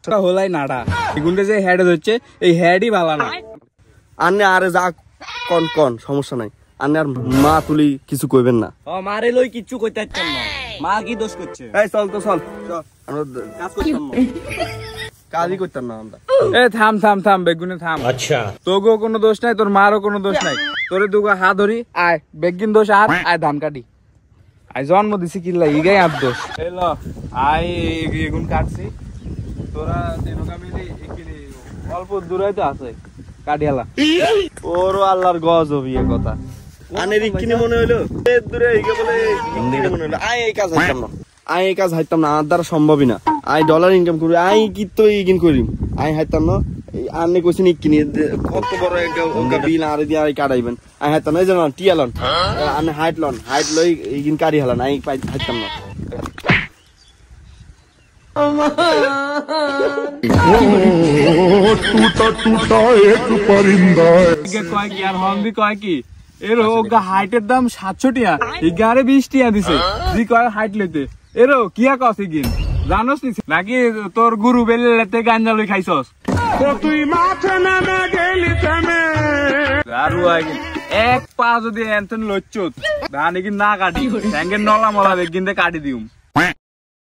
হলাই নাড়া এগুনটা যে হেড হচ্ছে এই হেডই ভালো না আনে আরে যা কোন কোন সমস্যা নাই আনে আর মা তুলি কিছু কইবেন না ও মারে লই কিছু কইতে চাচ্ছেন না মা কি দোষ করছে এই চল তো চল আমরা কাজ করতাম না কাজই করতাম না আমরা এ থাম থাম থাম বেগুনে থাম আচ্ছা তোগো কোনো দোষ নাই তোর মারও কোনো দোষ নাই তোরে দুগো হাত ধরি আয় বেগিন দোষ আর আয় ধান কাটি আয় জন্ম দিছি কিল্লা ইগাই আর দোষ এলো আয় এগুন কাটছি তোরা দিনকা মিলি এখানে অল্প দূরে তো আছে কাটিয়ালা ওর আল্লাহর গজব ইয়ে কথা আনের কিনে মনে হইলো দূরে এইকে বলে কিনে মনে হইলো আয় এই কাজ হাইতাম না আয় এই কাজ হাইতাম না আর দ্বারা সম্ভবই না আয় ডলার ইনকাম করি আয় কি তো ইগিন করিম আয় হাইতাম না আনে কইছেন কিনে কত বড় একটা বিল আর দিয়ে আই কাটাইবেন আয় হাইতাম না এই জানো টিয়ালন আনে হাইট লই ইগিন কাটি হলান আই হাইতাম না टूटा टूटा एक परिंदा কয় কি আর হন দি কয় কি এর ওগা হাইটের দাম 700 টাকা ইগারে 20 টাকা দিছে দি কয় হাইট লইতে এরো কিয়া কসি গিন জানোস নি নাকি তোর গুরু বেলেতে গাঞ্জা লই খাইছস তো তুই মাঠে নামে গেলি থেমে আর ওয়াগিন এক পা যদি এনতেন লচ্চুত ধান কি না কাটি ট্যাঙ্গের নলা মলা বেগিনতে কাটি দিউম